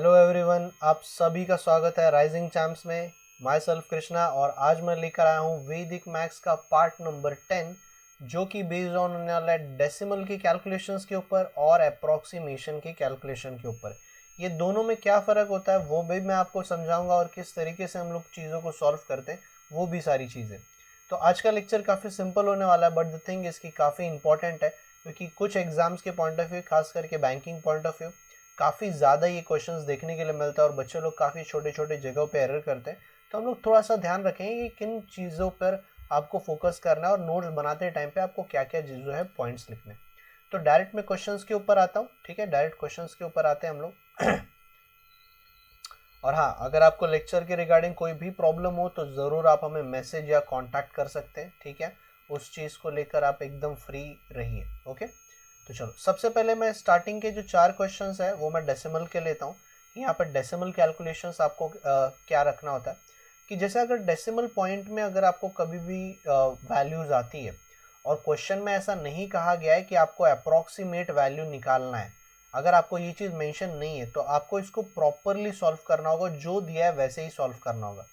Hello everyone, आप सभी का स्वागत है राइजिंग चैम्प्स में। माई सेल्फ कृष्णा और आज मैं लेकर आया हूँ वैदिक मैथ्स का पार्ट नंबर 10 जो कि बेस्ड ऑन होने वाला है डेसिमल की कैलकुलेशंस के ऊपर और अप्रॉक्सीमेशन की कैलकुलेशन के ऊपर। ये दोनों में क्या फ़र्क होता है वो भी मैं आपको समझाऊंगा और किस तरीके से हम लोग चीज़ों को सॉल्व करते हैं वो भी सारी चीज़ें। तो आज का लेक्चर काफ़ी सिंपल होने वाला है, बट द थिंग इसकी काफ़ी इंपॉर्टेंट है क्योंकि कुछ एग्जाम्स के पॉइंट ऑफ व्यू, खास करके बैंकिंग पॉइंट ऑफ व्यू, काफ़ी ज़्यादा ये क्वेश्चंस देखने के लिए मिलता है और बच्चे लोग काफ़ी छोटे छोटे जगहों पे एरर करते हैं। तो हम लोग थोड़ा सा ध्यान रखेंगे कि किन चीज़ों पर आपको फोकस करना है और नोट्स बनाते टाइम पे आपको क्या क्या चीज़ों है पॉइंट्स लिखने। तो डायरेक्ट मैं क्वेश्चंस के ऊपर आता हूँ, ठीक है। डायरेक्ट क्वेश्चंस के ऊपर आते हैं हम लोग। और हाँ, अगर आपको लेक्चर के रिगार्डिंग कोई भी प्रॉब्लम हो तो ज़रूर आप हमें मैसेज या कॉन्टैक्ट कर सकते हैं, ठीक है। उस चीज़ को लेकर आप एकदम फ्री रहिए, ओके। तो चलो, सबसे पहले मैं स्टार्टिंग के जो 4 क्वेश्चंस है वो मैं डेसिमल के लेता हूँ। यहाँ पर डेसिमल कैलकुलेशंस आपको क्या रखना होता है कि जैसे अगर डेसिमल पॉइंट में अगर आपको कभी भी वैल्यूज आती है और क्वेश्चन में ऐसा नहीं कहा गया है कि आपको अप्रॉक्सीमेट वैल्यू निकालना है, अगर आपको ये चीज़ मेंशन नहीं है तो आपको इसको प्रॉपरली सॉल्व करना होगा, जो दिया है वैसे ही सॉल्व करना होगा।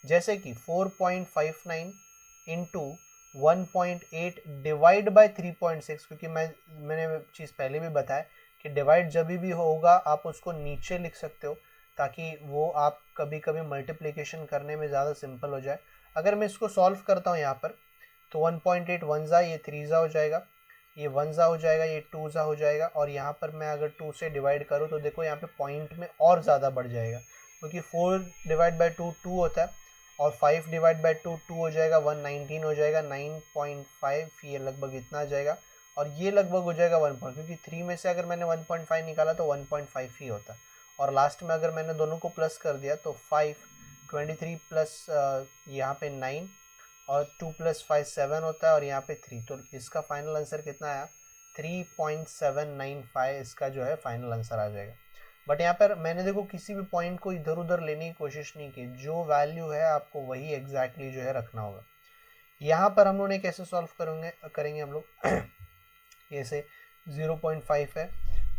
जैसे कि 4.59 इंटू 1.8 डिवाइड बाय 3.6, क्योंकि मैंने चीज़ पहले भी बताया कि डिवाइड जब भी होगा आप उसको नीचे लिख सकते हो ताकि वो आप कभी कभी मल्टीप्लिकेशन करने में ज़्यादा सिंपल हो जाए। अगर मैं इसको सॉल्व करता हूँ यहाँ पर तो 1.8 वन ज़ा, ये 3 ज़ा हो जाएगा, ये 1 ज़ा हो जाएगा, ये 2 ज़ा हो जाएगा, और यहाँ पर मैं अगर 2 से डिवाइड करूँ तो देखो यहाँ पे पॉइंट में और ज़्यादा बढ़ जाएगा क्योंकि 4 डिवाइड बाई 2 2 होता है और 5 डिवाइड बाई 2 2 हो जाएगा, 119 हो जाएगा, 9.5 ये लगभग इतना आ जाएगा, और ये लगभग हो जाएगा 1 पॉइंट, क्योंकि 3 में से अगर मैंने 1.5 निकाला तो 1.5 ही होता है। और लास्ट में अगर मैंने दोनों को प्लस कर दिया तो 5, 23 प्लस यहाँ पे 9 और 2 प्लस 5 7 होता है, और यहाँ पे 3, तो इसका फाइनल आंसर कितना आया 3.795 इसका जो है फाइनल आंसर आ जाएगा। बट यहाँ पर मैंने देखो किसी भी पॉइंट को इधर उधर लेने की कोशिश नहीं की, जो वैल्यू है आपको वही एग्जैक्टली जो है रखना होगा। यहाँ पर हम लोग कैसे सॉल्व करेंगे हम लोग जैसे 0.5 है,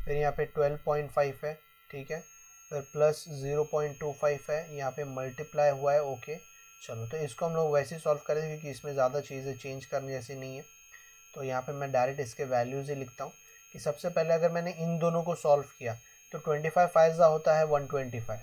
फिर यहाँ पे 12.5 है, ठीक है, फिर प्लस 0.25 है, यहाँ पे मल्टीप्लाई हुआ है, ओके। चलो, तो इसको हम लोग वैसे ही सॉल्व करेंगे क्योंकि इसमें ज़्यादा चीज़ें चेंज करने जैसी नहीं है। तो यहाँ पे मैं डायरेक्ट इसके वैल्यूज़ ही लिखता हूँ कि सबसे पहले अगर मैंने इन दोनों को सॉल्व किया तो 25 फाइजा होता है 125,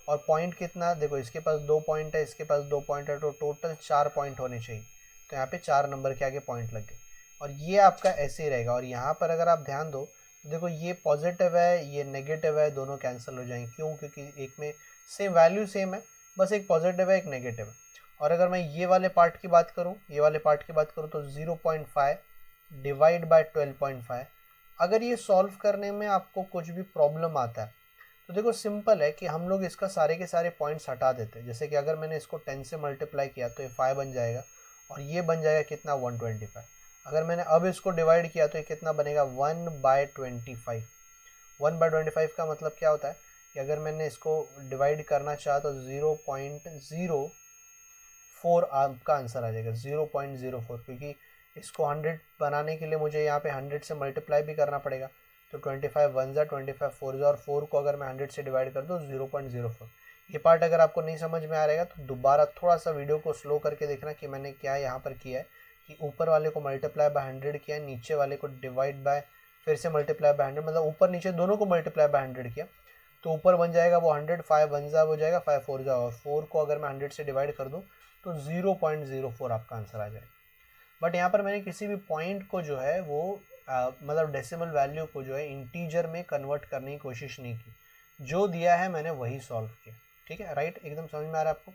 और पॉइंट कितना, देखो इसके पास 2 पॉइंट है, इसके पास 2 पॉइंट है, तो टोटल 4 पॉइंट होने चाहिए। तो यहाँ पे 4 नंबर के आगे पॉइंट लग गए, और ये आपका ऐसे ही रहेगा। और यहाँ पर अगर आप ध्यान दो तो देखो ये पॉजिटिव है, ये नेगेटिव है, दोनों कैंसिल हो जाएंगे। क्यों? क्योंकि एक में सेम वैल्यू सेम है, बस एक पॉजिटिव है एक नेगेटिव है। और अगर मैं ये वाले पार्ट की बात करूँ, तो 0.5 डिवाइड बाय 12.5। अगर ये सॉल्व करने में आपको कुछ भी प्रॉब्लम आता है तो देखो सिंपल है कि हम लोग इसका सारे के सारे पॉइंट्स हटा देते हैं। जैसे कि अगर मैंने इसको 10 से मल्टीप्लाई किया तो ये 5 बन जाएगा, और ये बन जाएगा कितना 125। अगर मैंने अब इसको डिवाइड किया तो ये कितना बनेगा 1/25। 1/25 का मतलब क्या होता है कि अगर मैंने इसको डिवाइड करना चाहा तो 0.04 आपका आंसर आ जाएगा, 0.04, क्योंकि इसको 100 बनाने के लिए मुझे यहाँ पे 100 से मल्टीप्लाई भी करना पड़ेगा। तो 25 वन ज़ा, 25 फोर ज़ा, और 4 को अगर मैं 100 से डिवाइड कर दूँ 0.04। ये पार्ट अगर आपको नहीं समझ में आ रहेगा तो दोबारा थोड़ा सा वीडियो को स्लो करके देखना कि मैंने क्या यहाँ पर किया है कि ऊपर वाले को मल्टीप्लाई बाय 100 किया है, नीचे वाले को डिवाइड बाय फिर से मल्टीप्लाई बाय 100, मतलब ऊपर नीचे दोनों को मल्टीप्लाई बाय 100 किया। तो ऊपर बन जाएगा वो 100, 5 वन ज़ा हो जाएगा, 5 फोर ज़ा, और 4 को अगर मैं 100 से डिवाइड कर दूँ तो 0.04 आपका आंसर आ जाएगा। बट यहाँ पर मैंने किसी भी पॉइंट को जो है वो मतलब डेसिमल वैल्यू को जो है इंटीजर में कन्वर्ट करने की कोशिश नहीं की, जो दिया है मैंने वही सॉल्व किया, ठीक है, राइट। एकदम समझ में आ रहा है आपको।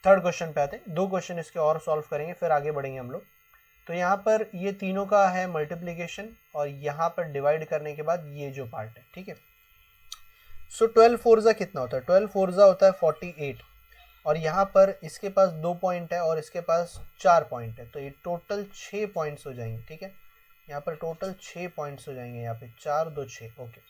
थर्ड क्वेश्चन पे आते हैं, 2 क्वेश्चन इसके और सॉल्व करेंगे फिर आगे बढ़ेंगे हम लोग। तो यहाँ पर ये तीनों का है मल्टीप्लीकेशन, और यहाँ पर डिवाइड करने के बाद ये जो पार्ट है, ठीक है। सो 12 फोर कितना होता है, 12 फोर होता है 48, और यहाँ पर इसके पास 2 पॉइंट है और इसके पास 4 पॉइंट है, तो ये टोटल 6 पॉइंट्स हो जाएंगे, ठीक है। यहाँ पर टोटल 6 पॉइंट्स हो जाएंगे, यहाँ पे 4 2 6, ओके।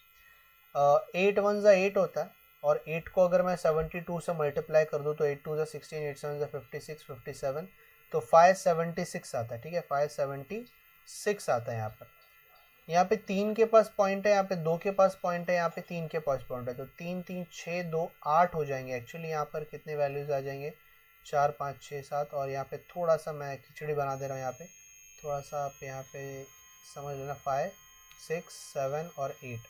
8 वन ज़ा 8 होता है, और 8 को अगर मैं 72 से मल्टीप्लाई कर दूँ तो 8 2 ज़ा 16, 8 7 ज़ा 56, 57, तो 576 आता है, ठीक है, 576 आता है यहाँ पर। यहाँ पे 3 के पास पॉइंट है, यहाँ पे 2 के पास पॉइंट है, यहाँ पे 3 के पास पॉइंट है, तो 3 3 6 2 8 हो जाएंगे। एक्चुअली यहाँ पर कितने वैल्यूज आ जाएंगे, 4 5 6 7, और यहाँ पे थोड़ा सा मैं खिचड़ी बना दे रहा हूँ, यहाँ पे थोड़ा सा आप यहाँ पे समझ लेना, 5 6 7 और 8,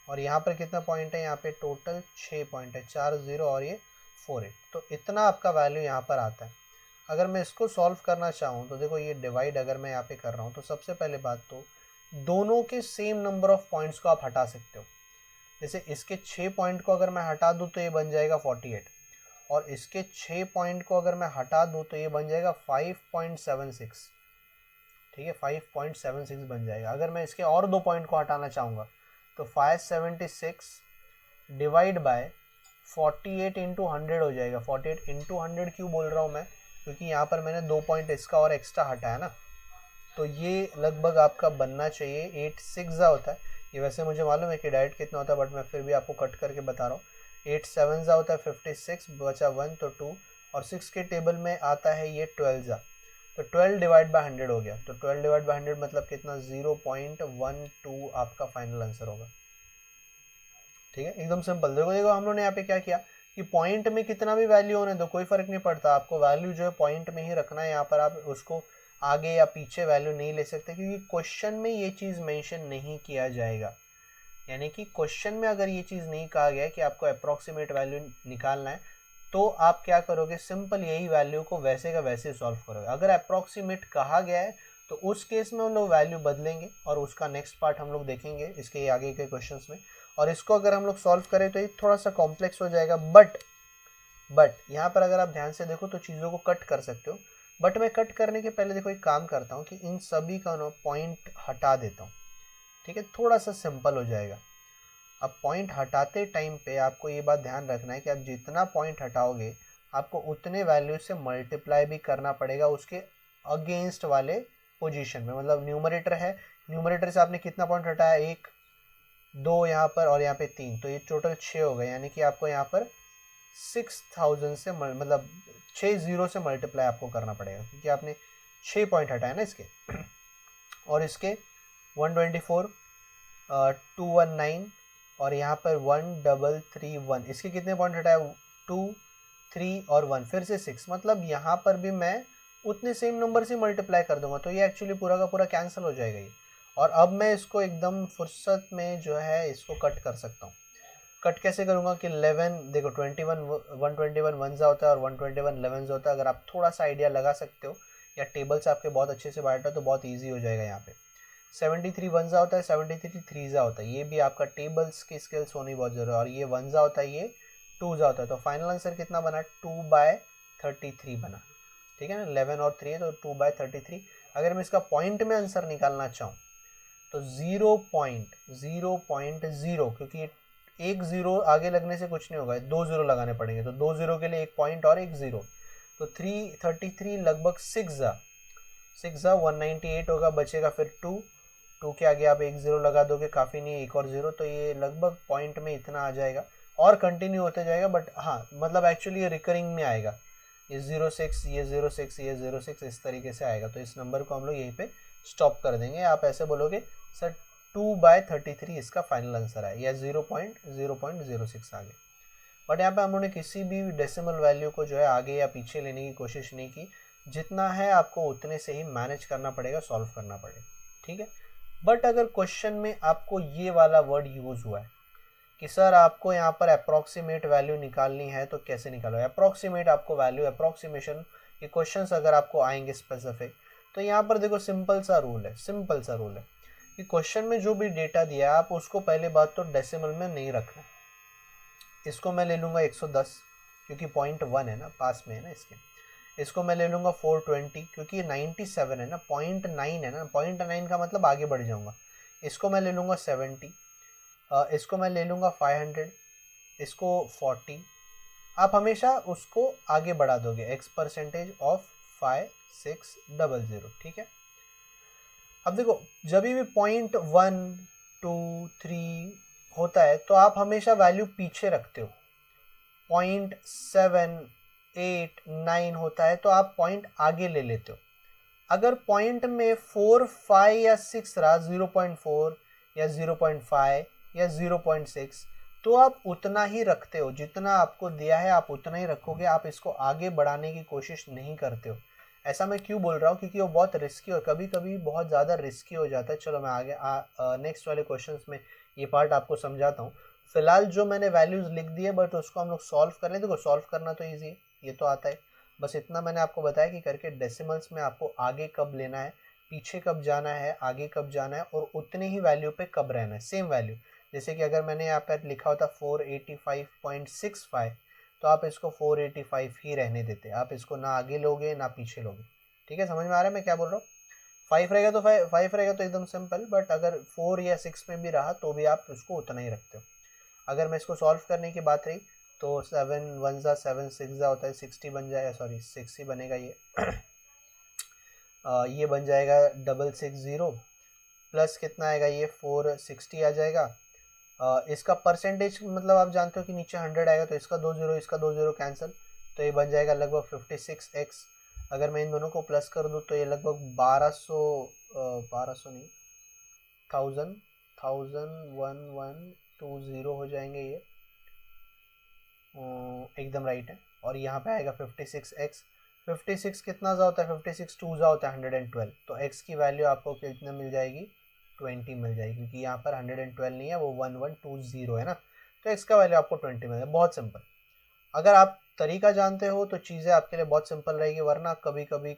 और यहाँ पर कितना पॉइंट है, यहाँ पे टोटल 6 पॉइंट है, 4 0 और ये 4 8, तो इतना आपका वैल्यू यहाँ पर आता है। अगर मैं इसको सॉल्व करना चाहूँ तो देखो ये डिवाइड अगर मैं यहाँ पे कर रहा हूँ, तो सबसे पहले बात तो दोनों के सेम नंबर ऑफ पॉइंट्स को आप हटा सकते हो। जैसे इसके 6 पॉइंट को अगर मैं हटा दूँ तो ये बन जाएगा 48, और इसके 6 पॉइंट को अगर मैं हटा दूँ तो ये बन जाएगा 5.76, ठीक है, 5.76 बन जाएगा। अगर मैं इसके और 2 पॉइंट को हटाना चाहूँगा तो 576 डिवाइड बाय 48 इंटू 100 हो जाएगा। 48 इंटू 100 क्यों बोल रहा हूँ मैं, क्योंकि यहाँ पर मैंने 2 पॉइंट इसका और एक्स्ट्रा हटाया ना, तो ये लगभग आपका बनना चाहिए 8 6 होता है। ये वैसे मुझे मालूम है कि डायरेक्ट कितना होता है, बट मैं फिर भी आपको कट करके बता रहा हूँ। 8 7 होता है 56, बचा 1 तो 2, और 6 के टेबल में आता है ये 12, तो 12 डिवाइड बाय 100 हो गया। तो 12 डिवाइड बाय 100 मतलब कितना, 0.12 आपका फाइनल आंसर होगा। ठीक है, एकदम सिंपल। देखो देखो हम लोगों ने यहाँ पे क्या किया कि पॉइंट में कितना भी वैल्यू होने दो, कोई फर्क नहीं पड़ता, आपको वैल्यू जो है पॉइंट में ही रखना है। यहाँ पर आप उसको आगे या पीछे वैल्यू नहीं ले सकते, क्योंकि क्वेश्चन में ये चीज़ मेंशन नहीं किया जाएगा। यानी कि क्वेश्चन में अगर ये चीज़ नहीं कहा गया है कि आपको अप्रॉक्सीमेट वैल्यू निकालना है, तो आप क्या करोगे, सिंपल यही वैल्यू को वैसे का वैसे सॉल्व करोगे। अगर अप्रॉक्सीमेट कहा गया है तो उस केस में हम लोग वैल्यू बदलेंगे, और उसका नेक्स्ट पार्ट हम लोग देखेंगे इसके आगे के क्वेश्चंस में। और इसको अगर हम लोग सॉल्व करें तो ये थोड़ा सा कॉम्प्लेक्स हो जाएगा, बट यहाँ पर अगर आप ध्यान से देखो तो चीज़ों को कट कर सकते हो। बट मैं कट करने के पहले देखो एक काम करता हूँ कि इन सभी का ना पॉइंट हटा देता हूँ, ठीक है, थोड़ा सा सिंपल हो जाएगा। अब पॉइंट हटाते टाइम पे आपको ये बात ध्यान रखना है कि आप जितना पॉइंट हटाओगे आपको उतने वैल्यू से मल्टीप्लाई भी करना पड़ेगा उसके अगेंस्ट वाले पोजीशन में। मतलब न्यूमरेटर है, न्यूमरेटर से आपने कितना पॉइंट हटाया, 1 2 यहाँ पर और यहाँ पे 3, तो ये टोटल 6 हो गए। यानी कि आपको यहाँ पर 6000 से मतलब 6 0 से मल्टीप्लाई आपको करना पड़ेगा, क्योंकि आपने 6 पॉइंट हटाए ना इसके और इसके 124 219 और यहाँ पर 1331, इसके कितने पॉइंट हटाए, 2 3 और 1, फिर से 6, मतलब यहाँ पर भी मैं उतने सेम नंबर से मल्टीप्लाई कर दूंगा, तो ये एक्चुअली पूरा का पूरा कैंसिल हो जाएगा ये। और अब मैं इसको एकदम फुर्सत में जो है इसको कट कर सकता हूँ। कट कैसे करूँगा कि 11 देखो 21 121 वन सा होता है और 121 11 होता है। अगर आप थोड़ा सा आइडिया लगा सकते हो या टेबल से आपके बहुत अच्छे से बैठा तो बहुत ईजी हो जाएगा। यहाँ पे 73 वन सा होता है, 73 थ्री सा होता है, ये भी आपका टेबल्स की स्किल्स होनी बहुत जरूरी है। और ये 1 सा होता है, ये 2 सा होता है, तो फाइनल आंसर कितना बना, 2/33 बना। ठीक है ना, 11 और 3 है तो 2/33। अगर मैं इसका पॉइंट में आंसर निकालना चाहूँ तो 0.0, क्योंकि एक 0 आगे लगने से कुछ नहीं होगा, 2 0 लगाने पड़ेंगे, तो 2 0 के लिए एक पॉइंट और एक 0, तो 333 लगभग 6 जा 198 होगा, बचेगा फिर 2 के आगे आप एक 0 लगा दोगे, काफ़ी नहीं है, एक और 0, तो ये लगभग पॉइंट में इतना आ जाएगा और कंटिन्यू होते जाएगा। बट हाँ मतलब एक्चुअली ये रिकरिंग में आएगा, ये 06 ये 06 ये 06 इस तरीके से आएगा। तो इस नंबर को हम लोग यहीं पे स्टॉप कर देंगे। आप ऐसे बोलोगे सर 2/33 इसका फाइनल आंसर है, या 0.06 आगे। बट यहाँ पे हम लोगों ने किसी भी डेसिमल वैल्यू को जो है आगे या पीछे लेने की कोशिश नहीं की, जितना है आपको उतने से ही मैनेज करना पड़ेगा, सॉल्व करना पड़ेगा। ठीक है, बट अगर क्वेश्चन में आपको ये वाला वर्ड यूज हुआ है कि सर आपको यहाँ पर अप्रॉक्सीमेट वैल्यू निकालनी है, तो कैसे निकालो अप्रॉक्सीमेट आपको वैल्यू, अप्रॉक्सीमेशन के क्वेश्चंस अगर आपको आएंगे स्पेसिफिक, तो यहाँ पर देखो सिंपल सा रूल है कि क्वेश्चन में जो भी डेटा दिया है आप उसको पहले बात तो डेसिमल में नहीं रखना। इसको मैं ले लूँगा 110 क्योंकि 0.1 है ना, पास में है ना इसके। इसको मैं ले लूँगा 420 क्योंकि 97 है ना, 0.9 है ना, 0.9 का मतलब आगे बढ़ जाऊँगा। इसको मैं ले लूँगा 70, इसको मैं ले लूँगा 500, इसको 40। आप हमेशा उसको आगे बढ़ा दोगे, x% ऑफ 5600। ठीक है, अब देखो जब भी 0.1 2 3 होता है तो आप हमेशा वैल्यू पीछे रखते हो। 0.7 8 9 होता है तो आप पॉइंट आगे ले लेते हो। अगर पॉइंट में 4, 5 या 6 रहा, 0.4 या 0.5 या 0.6, तो आप उतना ही रखते हो, जितना आपको दिया है आप उतना ही रखोगे, आप इसको आगे बढ़ाने की कोशिश नहीं करते हो। ऐसा मैं क्यों बोल रहा हूँ, क्योंकि वो बहुत रिस्की और कभी कभी बहुत ज़्यादा रिस्की हो जाता है। चलो मैं आगे नेक्स्ट वाले क्वेश्चंस में ये पार्ट आपको समझाता हूँ। फिलहाल जो मैंने वैल्यूज़ लिख दी है, बट उसको हम लोग सॉल्व कर लें। देखो सॉल्व करना तो ईजी है, ये तो आता है, बस इतना मैंने आपको बताया कि करके डेसिमल्स में आपको आगे कब लेना है, पीछे कब जाना है, आगे कब जाना है, और उतनी ही वैल्यू पे कब रहना है, सेम वैल्यू। जैसे कि अगर मैंने यहाँ पर लिखा होता 485.65, तो आप इसको 485 ही रहने देते, आप इसको ना आगे लोगे ना पीछे लोगे। ठीक है, समझ में आ रहा है मैं क्या बोल रहा हूँ। 5 रहेगा तो 5 रहेगा तो एकदम सिंपल, बट अगर 4 या 6 में भी रहा तो भी आप उसको उतना ही रखते हो। अगर मैं इसको सॉल्व करने की बात रही तो 7 1 जा 7 6 जा होता है 60 बन जाएगा, सॉरी 6 ही बनेगा ये। ये बन जाएगा 660 प्लस कितना आएगा, ये 460 आ जाएगा। इसका परसेंटेज मतलब आप जानते हो कि नीचे 100 आएगा, तो इसका 2 जीरो इसका 2 जीरो कैंसिल, तो ये बन जाएगा लगभग 56x। अगर मैं इन दोनों को प्लस कर दूँ तो ये लगभग 1200 1200 नहीं, 1120 हो जाएंगे ये। एकदम राइट है। और यहाँ पे आएगा 56x। 56 कितना जा होता है, 56 2 जा होता है 112, तो x की वैल्यू आपको कितने मिल जाएगी, 20 मिल जाएगी, क्योंकि यहाँ पर 112 नहीं है, वो 1120 है ना, तो x का वैल्यू आपको 20 मिल जाएगा। बहुत सिंपल। अगर आप तरीका जानते हो तो चीज़ें आपके लिए बहुत सिंपल रहेगी, वरना कभी कभी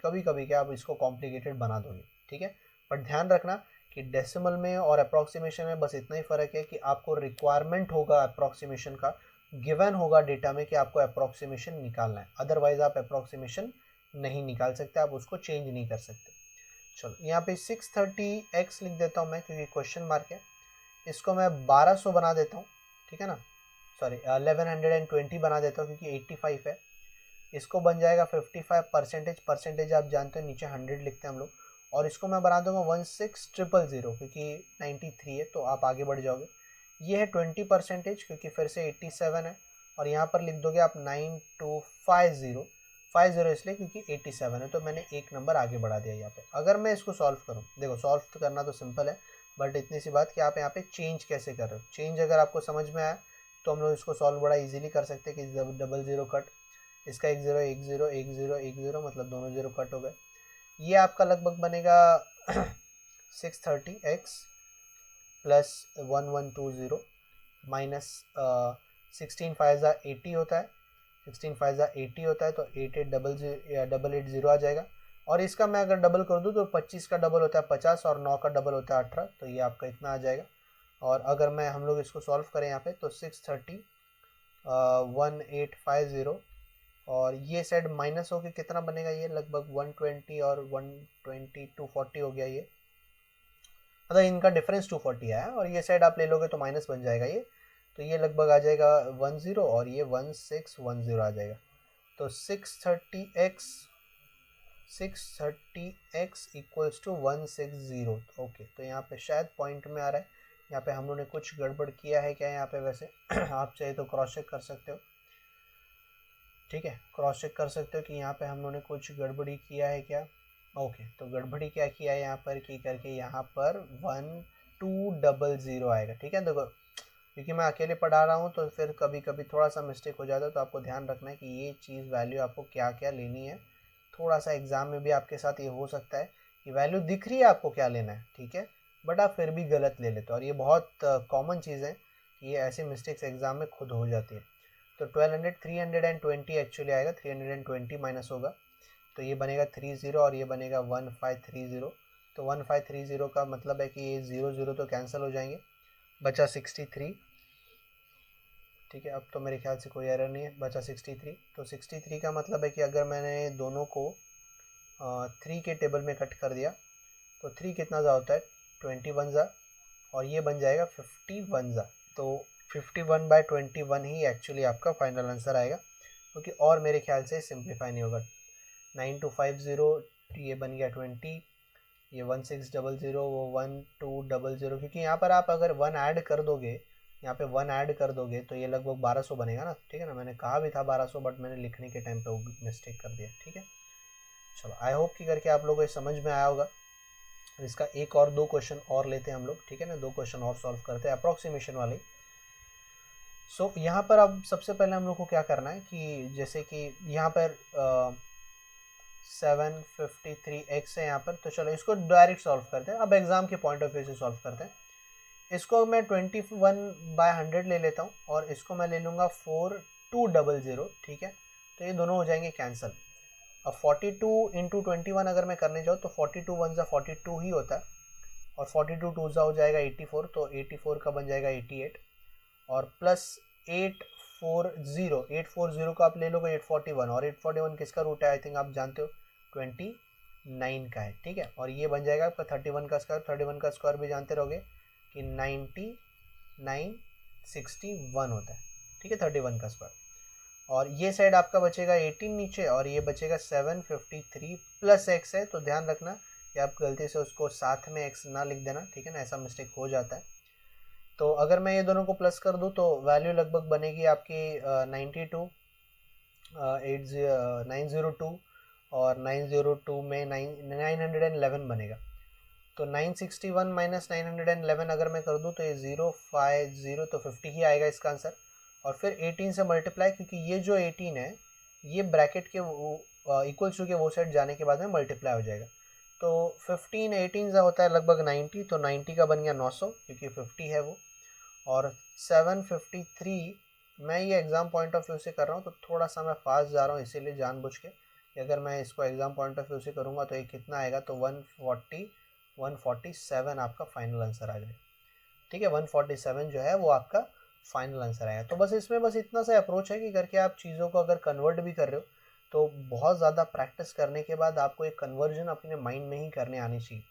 क्या आप इसको कॉम्प्लिकेटेड बना दोगे। ठीक है, बट ध्यान रखना कि डेसिमल में और अप्रॉक्सीमेशन में बस इतना ही फ़र्क है कि आपको रिक्वायरमेंट होगा अप्रॉक्सीमेशन का, गिवन होगा डेटा में कि आपको अप्रॉक्सीमेशन निकालना है, अदरवाइज आप अप्रॉक्सीमेशन नहीं निकाल सकते, आप उसको चेंज नहीं कर सकते। चलो यहाँ पे 630x लिख देता हूँ मैं, क्योंकि क्वेश्चन मार्क है। इसको मैं 1200 बना देता हूँ, ठीक है ना, सॉरी 1120 बना देता हूँ, क्योंकि 85 है। इसको बन जाएगा 55 परसेंटेज आप जानते हो नीचे 100 लिखते हैं हम लोग, और इसको मैं बना दूंगा 16000 क्योंकि 93 है, तो आप आगे बढ़ जाओगे। ये है 20% क्योंकि फिर से 87 है, और यहाँ पर लिख दोगे आप 9250 इसलिए क्योंकि 87 है, तो मैंने एक नंबर आगे बढ़ा दिया यहाँ पे। अगर मैं इसको सॉल्व करूँ, देखो सॉल्व तो करना तो सिंपल है, बट इतनी सी बात कि आप यहाँ पे चेंज कैसे कर रहे हो। चेंज अगर आपको समझ में आया तो हम लोग इसको सॉल्व बड़ा इजीली कर सकते हैं कि डबल जीरो कट, इसका 1 0 1 0 1 0 1 0, मतलब दोनों जीरो कट हो गए। ये आपका लगभग बनेगा 630x प्लस 1120 माइनस 16 5 80 होता है, 16 5 80 होता है, तो 8800 आ जाएगा। और इसका मैं अगर डबल कर दूँ तो 25 का डबल होता है 50, और 9 का डबल होता है 18, तो ये आपका इतना आ जाएगा। और अगर मैं हम लोग इसको सॉल्व करें यहाँ पे तो 630 1850, और ये साइड माइनस होकर कितना बनेगा, ये लगभग 120 और 120 240 हो गया ये, मतलब इनका डिफरेंस 240 है, और ये साइड आप ले लोगे तो माइनस बन जाएगा ये, तो ये लगभग आ जाएगा 10 और ये 1610 आ जाएगा। तो 630x इक्वल्स टू 160। ओके, तो यहाँ पे शायद पॉइंट में आ रहा है, यहाँ पे हम लोगों ने कुछ गड़बड़ किया है क्या यहाँ पे, वैसे आप चाहे तो क्रॉस चेक कर सकते हो। ठीक है, क्रॉस चेक कर सकते हो कि यहाँ पे हम लोगों ने कुछ गड़बड़ी किया है क्या। ओके, तो गड़बड़ी क्या किया है यहाँ पर कि करके यहाँ पर 1200 आएगा। ठीक है, देखो क्योंकि मैं अकेले पढ़ा रहा हूँ तो फिर कभी कभी थोड़ा सा मिस्टेक हो जाता है, तो आपको ध्यान रखना है कि ये चीज़ वैल्यू आपको क्या क्या लेनी है। थोड़ा सा एग्ज़ाम में भी आपके साथ ये हो सकता है कि वैल्यू दिख रही है आपको क्या लेना है, ठीक है, बट आप फिर भी गलत ले लेते हो, और ये बहुत कॉमन चीज़ है कि ये ऐसी मिस्टेक्स एग्ज़ाम में खुद हो जाती है। तो 1200 320 एक्चुअली आएगा, 320 माइनस होगा, तो ये बनेगा 30 और ये बनेगा 1530। तो 1530 का मतलब है कि ये 00 तो कैंसिल हो जाएंगे, बचा 63। ठीक है, अब तो मेरे ख्याल से कोई एरर नहीं है, बचा 63। तो 63 का मतलब है कि अगर मैंने दोनों को 3 के टेबल में कट कर दिया तो 3 कितना ज़ा होता है 21 ज़ा, और ये बन जाएगा 51 ज़ा। तो 51/21 ही एक्चुअली आपका फाइनल आंसर आएगा, क्योंकि और मेरे ख्याल से सिंप्लीफाई नहीं होगा। 9250 ये बन गया 20, ये 1600 वो 1200, क्योंकि यहाँ पर आप अगर 1 ऐड कर दोगे, यहाँ पे 1 ऐड कर दोगे तो ये लगभग 1200 बनेगा ना। ठीक है ना, मैंने कहा भी था 1200, बट मैंने लिखने के टाइम पे मिस्टेक कर दिया। ठीक है, चलो आई होप कि करके आप लोगों को समझ में आया होगा। इसका एक और 2 क्वेश्चन और लेते हैं हम लोग, ठीक है ना, 2 क्वेश्चन और सॉल्व करते हैं अप्रॉक्सीमेशन वाले। सो यहाँ पर अब सबसे पहले हम लोग को क्या करना है कि जैसे कि यहाँ पर 753x है यहाँ पर, तो चलो इसको डायरेक्ट सॉल्व करते हैं। अब एग्जाम के पॉइंट ऑफ व्यू से सॉल्व करते हैं। इसको मैं 21/100 ले लेता हूँ और इसको मैं ले लूँगा 4200, ठीक है। तो ये दोनों हो जाएंगे कैंसिल। अब 42 इंटू 21 अगर मैं करने जाऊँ तो 42 1 42 ही होता है, और 42 2 हो जाएगा 84, तो 84 का बन जाएगा 88, और प्लस 840 को आप ले लोगे 841, और 841 किसका रूट है, आई थिंक आप जानते हो 29 का है, ठीक है। और ये बन जाएगा आपका 31 का स्क्वायर, 31 का स्क्वायर भी जानते रहोगे कि 9961 होता है, ठीक है, 31 का स्क्वायर। और ये साइड आपका बचेगा 18 नीचे, और ये बचेगा 753 प्लस एक्स है, तो ध्यान रखना कि आप गलती से उसको साथ में एक्स ना लिख देना, ठीक है ना, ऐसा मिस्टेक हो जाता है। तो अगर मैं ये दोनों को प्लस कर दूं तो वैल्यू लगभग बनेगी आपकी 902 और 902 में 911 बनेगा। तो 961 माइनस 911 अगर मैं कर दूं तो ये 050, तो 50 ही आएगा इसका आंसर। और फिर 18 से मल्टीप्लाई, क्योंकि ये जो 18 है ये ब्रैकेट के इक्वल्स टू के वो साइड जाने के बाद में मल्टीप्लाई हो जाएगा। तो 15 18 का होता है लगभग 90, तो 90 का बन गया 900 क्योंकि 50 है वो। और 753 मैं ये एग्ज़ाम पॉइंट ऑफ व्यू से कर रहा हूँ तो थोड़ा सा मैं फास्ट जा रहा हूँ, इसीलिए जानबूझ के कि अगर मैं इसको एग्ज़ाम पॉइंट ऑफ व्यू से करूँगा तो ये कितना आएगा, तो 147 आपका फाइनल आंसर आ जाएगा, ठीक है। 147 जो है वो आपका फाइनल आंसर आएगा। तो बस इसमें बस इतना सा अप्रोच है कि करके आप चीज़ों को अगर कन्वर्ट भी कर रहे हो तो बहुत ज़्यादा प्रैक्टिस करने के बाद आपको एक कन्वर्जन अपने माइंड में ही करने आनी चाहिए।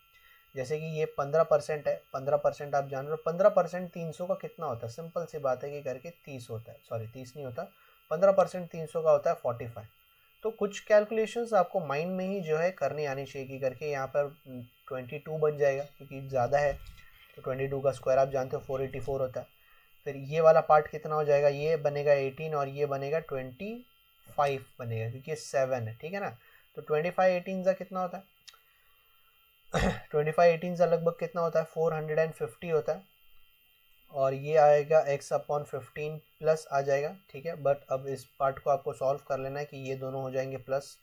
जैसे कि ये 15% है, 15% आप जान रहे हो, 15% 300 का कितना होता है, सिंपल सी बात है कि करके 30 होता है, सॉरी 30 नहीं होता, 15% 300 का होता है 45। तो कुछ कैलकुलेशंस आपको माइंड में ही जो है करनी आनी चाहिए कि करके यहाँ पर 22 बन जाएगा क्योंकि ज़्यादा है, तो 22 का स्क्वायर आप जानते हो 484 होता है। फिर ये वाला पार्ट कितना हो जाएगा, ये बनेगा 18 और ये बनेगा 25 बनेगा क्योंकि ये 7 है, ठीक है ना। तो 25 18 का कितना होता है 25 18 का लगभग कितना होता है 450 होता है, और ये आएगा x/15 प्लस आ जाएगा, ठीक है। बट अब इस पार्ट को आपको सॉल्व कर लेना है कि ये दोनों हो जाएंगे प्लस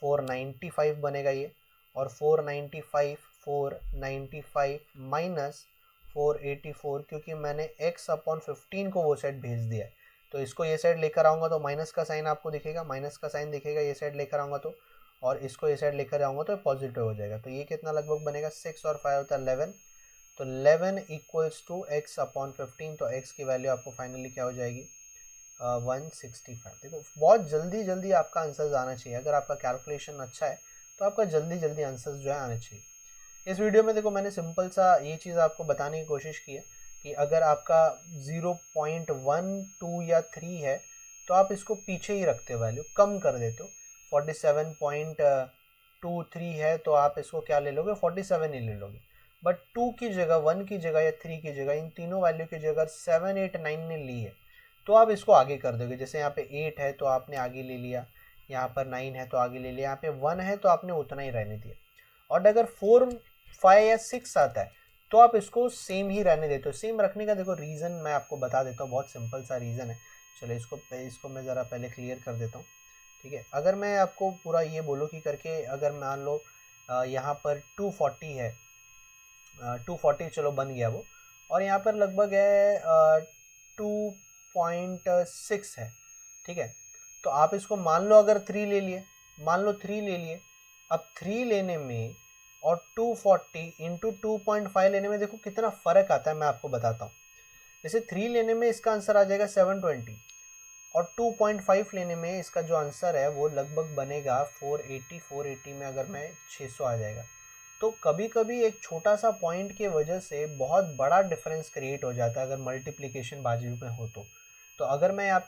495 बनेगा ये, और 495 माइनस 484, क्योंकि मैंने x/15 को वो साइड भेज दिया है, तो इसको ये साइड लेकर आऊँगा तो माइनस का साइन आपको दिखेगा, माइनस का साइन दिखेगा ये साइड लेकर आऊँगा तो, और इसको ये साइड लेकर आऊँगा तो पॉजिटिव हो जाएगा। तो ये कितना लगभग बनेगा 6 और 5 होता है 11, तो 11 इक्वल्स टू x/15, तो x की वैल्यू आपको फाइनली क्या हो जाएगी 165। देखो बहुत जल्दी जल्दी आपका आंसर आना चाहिए, अगर आपका कैलकुलेशन अच्छा है तो आपका जल्दी जल्दी आंसर्स जो है आने चाहिए। इस वीडियो में देखो मैंने सिंपल सा ये चीज़ आपको बताने की कोशिश की है कि अगर आपका 0.12 या 3 है तो आप इसको पीछे ही रखते हो, वैल्यू कम कर देते हो। 47.23 है तो आप इसको क्या ले लोगे 47 ही ले लोगे, बट 2 की जगह 1 की जगह या 3 की जगह इन तीनों वैल्यू की जगह 7 8 9 ने ली है तो आप इसको आगे कर दोगे। जैसे यहाँ पे 8 है तो आपने आगे ले लिया, यहाँ पर 9 है तो आगे ले लिया, यहाँ पे 1 है तो आपने उतना ही रहने दिया। और अगर 4 5 या 6 आता है तो आप इसको सेम ही रहने देते हो। सेम रखने का देखो रीज़न मैं आपको बता देता हूँ, बहुत सिंपल सा रीज़न है। चलो इसको मैं ज़रा पहले क्लियर कर देता हूँ, ठीक है। अगर मैं आपको पूरा ये बोलूँ कि करके अगर मान लो यहाँ पर 240 है, 240 चलो बन गया वो, और यहाँ पर लगभग है 2.6 है, ठीक है। तो आप इसको मान लो अगर 3 ले लिए, मान लो 3 ले लिए, अब 3 लेने में और 240 इंटू 2.5 लेने में देखो कितना फ़र्क आता है, मैं आपको बताता हूँ। जैसे 3 लेने में इसका आंसर आ जाएगा 720, और 2.5 लेने में इसका जो आंसर है वो लगभग बनेगा 480 में अगर मैं 600 आ जाएगा। तो कभी कभी एक छोटा सा पॉइंट की वजह से बहुत बड़ा डिफरेंस क्रिएट हो जाता है अगर मल्टीप्लिकेशन बाजू में हो तो अगर मैं यहाँ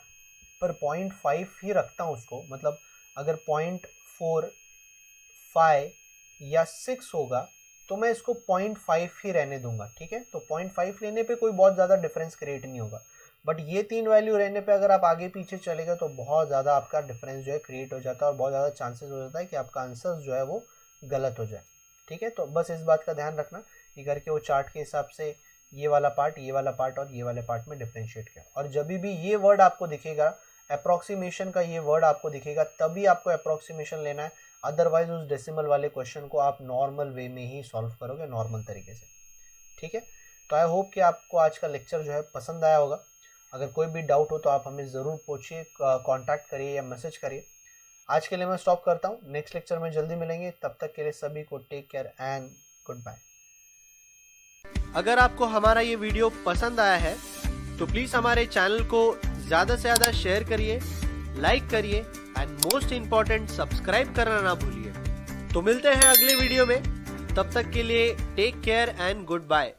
पर 0.5 ही रखता हूँ उसको, मतलब अगर 0.45 या 6 होगा तो मैं इसको 0.5 ही रहने दूंगा, ठीक है। तो 0.5 लेने पे कोई बहुत ज़्यादा डिफरेंस क्रिएट नहीं होगा, बट ये 3 वैल्यू रहने पे अगर आप आगे पीछे चले गए तो बहुत ज़्यादा आपका डिफरेंस जो है क्रिएट हो जाता है और बहुत ज़्यादा चांसेस हो जाता है कि आपका आंसर जो है वो गलत हो जाए। ठीक है, तो बस इस बात का ध्यान रखना कि करके वो चार्ट के हिसाब से ये वाला पार्ट और ये वाले पार्ट में डिफ्रेंशिएट किया। और जब भी ये वर्ड आपको दिखेगा, अप्रोक्सीमेशन का ये वर्ड आपको दिखेगा, तभी आपको अप्रोक्सीमेशन लेना है, अदरवाइज उस डेसिमल वाले क्वेश्चन को आप नॉर्मल वे में ही सॉल्व करोगे, नॉर्मल तरीके से। ठीक है, तो आई होप कि आपको आज का लेक्चर जो है पसंद आया होगा। अगर कोई भी डाउट हो तो आप हमें ज़रूर पूछिए, कांटेक्ट करिए या मैसेज करिए। आज के लिए मैं स्टॉप करता हूँ, नेक्स्ट लेक्चर में जल्दी मिलेंगे, तब तक के लिए सभी को take care and good bye. अगर आपको हमारा ये वीडियो पसंद आया है तो प्लीज़ हमारे चैनल को ज़्यादा से ज़्यादा शेयर करिए, लाइक करिए एंड मोस्ट इम्पॉर्टेंट सब्सक्राइब करना ना भूलिए। तो मिलते हैं अगले वीडियो में, तब तक के लिए take care and good bye.